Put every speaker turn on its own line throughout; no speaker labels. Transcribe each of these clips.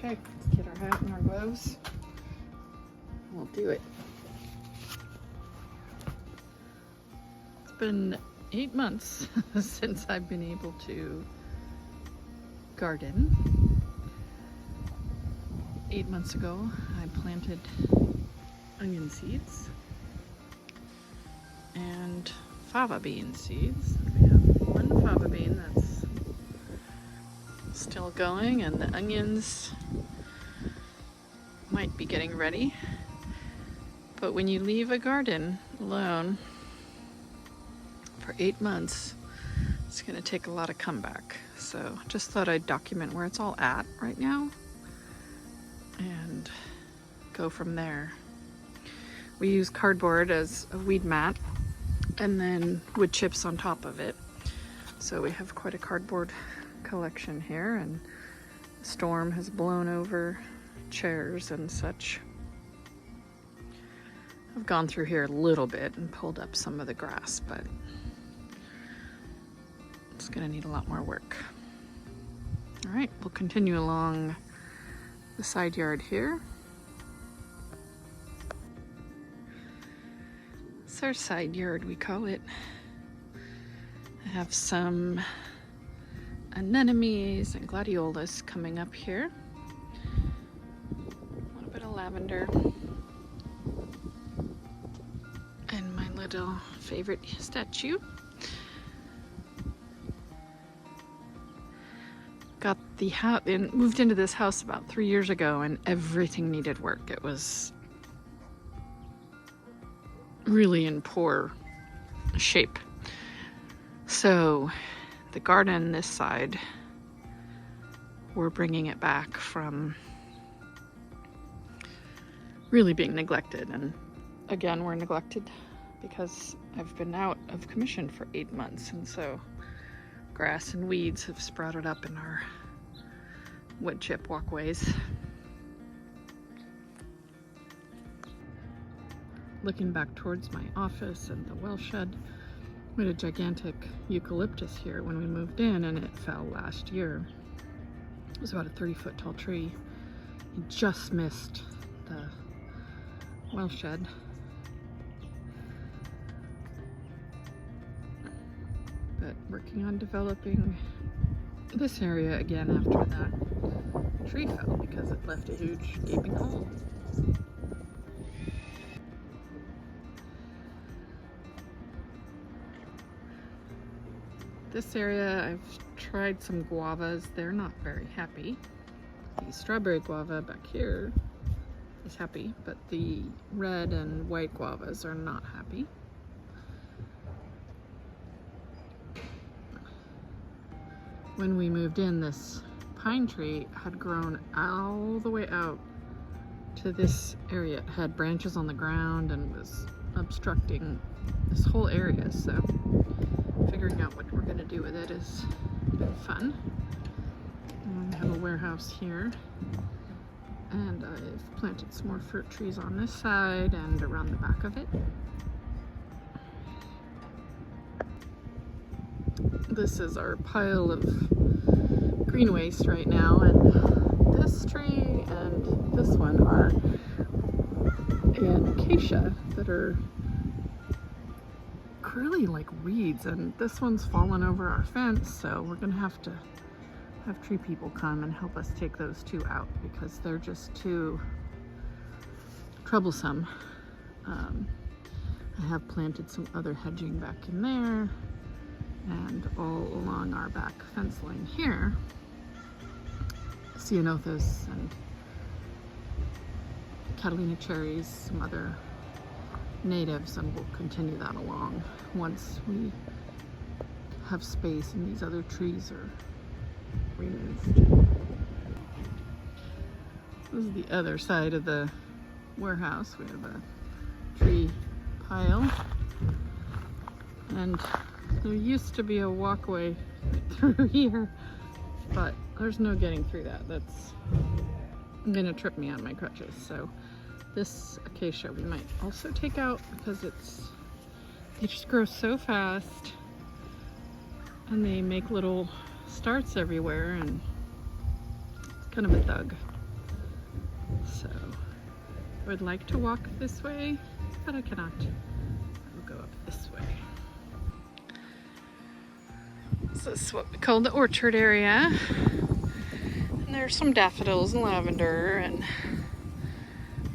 Okay, let's get our hat and our gloves. We'll do it. It's been 8 months since I've been able to garden. 8 months ago, I planted onion seeds and fava bean seeds. We have one fava bean that's still going, and the onions might be getting ready. But when you leave a garden alone for 8 months, it's going to take a lot of comeback. So just thought I'd document where it's all at right now and go from there. We use cardboard as a weed mat and then wood chips on top of it. So we have quite a cardboard collection here, and the storm has blown over chairs and such. I've gone through here a little bit and pulled up some of the grass, but it's gonna need a lot more work. All right, we'll continue along the side yard here. It's our side yard, we call it. I have some anemones and gladiolas coming up here. A little bit of lavender. And my little favorite statue. Got the house and moved into this house about 3 years ago, and everything needed work. It was really in poor shape. So the garden this side, we're bringing it back from really being neglected. And again, we're neglected because I've been out of commission for 8 months, and so grass and weeds have sprouted up in our wood chip walkways. Looking back towards my office and the well shed, we had a gigantic eucalyptus here when we moved in, and it fell last year. It was about a 30-foot tall tree. It just missed the well shed. But working on developing this area again after that tree fell, because it left a huge gaping hole. This area, I've tried some guavas. They're not very happy. The strawberry guava back here is happy, but the red and white guavas are not happy. When we moved in, this pine tree had grown all the way out to this area. It had branches on the ground and was obstructing this whole area, so figuring out what we're going to do with it has been fun. And I have a warehouse here, and I've planted some more fruit trees on this side and around the back of it. This is our pile of green waste right now, and this tree and this one are an acacia that are really like weeds, and this one's fallen over our fence, so we're gonna have to have tree people come and help us take those two out because they're just too troublesome. I have planted some other hedging back in there, and all along our back fence line here, ceanothus and Catalina cherries, some other natives, and we'll continue that along once we have space and these other trees are removed. This is the other side of the warehouse. We have a tree pile, and there used to be a walkway through here, but there's no getting through that. That's gonna trip me on my crutches. So this acacia we might also take out because they just grow so fast and they make little starts everywhere, and it's kind of a thug. So I would like to walk this way, but I cannot. I will go up this way. This is what we call the orchard area. And there's some daffodils and lavender and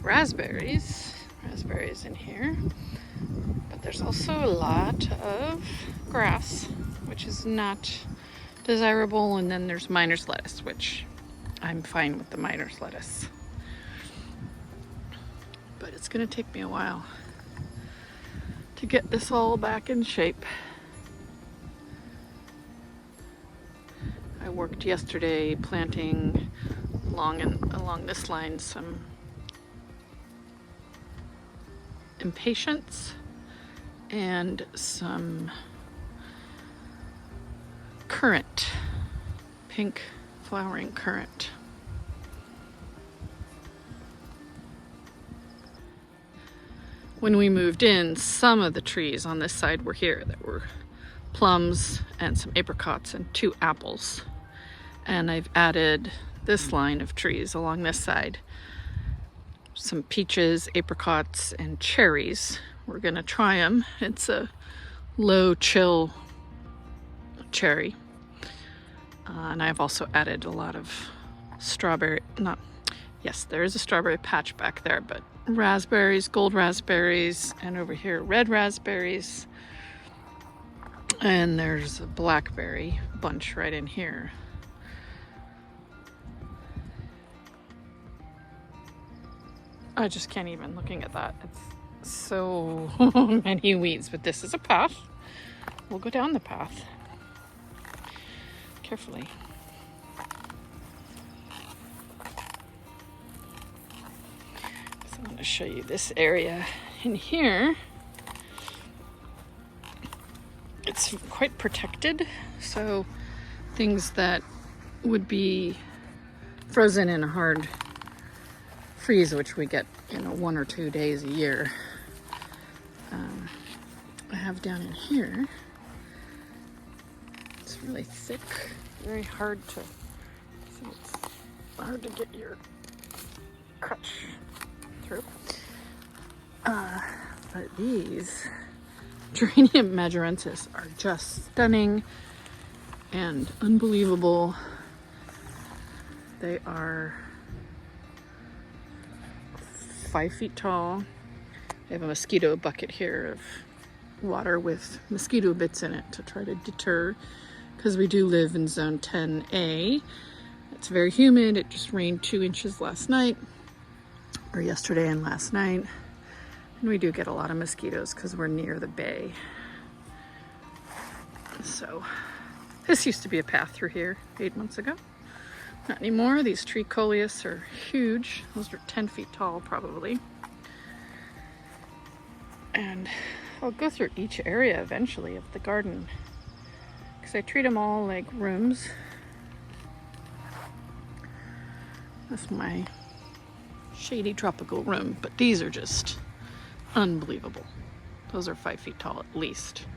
raspberries in here. But there's also a lot of grass, which is not desirable. And then there's miner's lettuce, which I'm fine with the miner's lettuce. But it's gonna take me a while to get this all back in shape. I worked yesterday planting along this line some impatiens and some currant, pink flowering currant. When we moved in, some of the trees on this side were here. There were plums and some apricots and 2 apples. And I've added this line of trees along this side. Some peaches, apricots, and cherries. We're gonna try them. It's a low chill cherry. And I've also added a lot of yes, there is a strawberry patch back there, but raspberries, gold raspberries, and over here, red raspberries. And there's a blackberry bunch right in here. I just can't even looking at that. It's so many weeds, but this is a path. We'll go down the path carefully. So I'm going to show you this area in here. It's quite protected, so things that would be frozen in a hard freeze, which we get, 1 or 2 days a year. I have down in here. It's really thick, very hard to see. It's hard to get your crutch through. But these Geranium majorensis are just stunning and unbelievable. They are 5 feet tall. I have a mosquito bucket here of water with mosquito bits in it to try to deter, because we do live in zone 10A. It's very humid. It just rained 2 inches last night, or yesterday and last night. And we do get a lot of mosquitoes because we're near the bay. So this used to be a path through here 8 months ago. Not anymore. These tree coleus are huge. Those are 10 feet tall probably. And I'll go through each area eventually of the garden, because I treat them all like rooms. That's my shady tropical room, but these are just unbelievable. Those are 5 feet tall at least.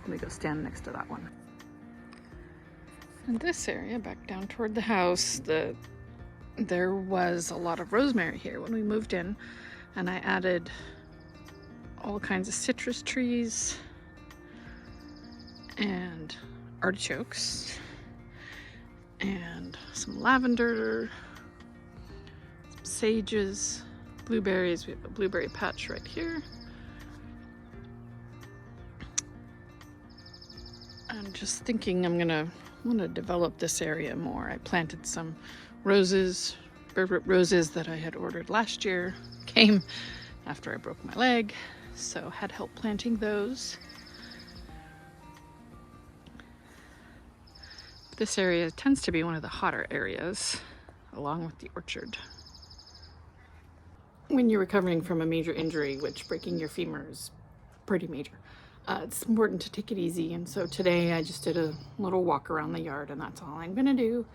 Let me go stand next to that one. In this area, back down toward the house, there was a lot of rosemary here when we moved in, and I added all kinds of citrus trees and artichokes and some lavender, some sages, blueberries. We have a blueberry patch right here. I'm just thinking I'm gonna want to develop this area more. I planted some roses, Burberry roses that I had ordered last year. Came after I broke my leg, so had help planting those. This area tends to be one of the hotter areas, along with the orchard. When you're recovering from a major injury, which breaking your femur is pretty major, it's important to take it easy. And so today I just did a little walk around the yard, and that's all I'm gonna do.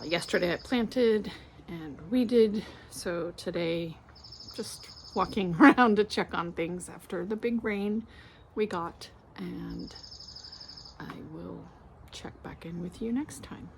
Yesterday I planted and weeded, so today just walking around to check on things after the big rain we got, and I will check back in with you next time.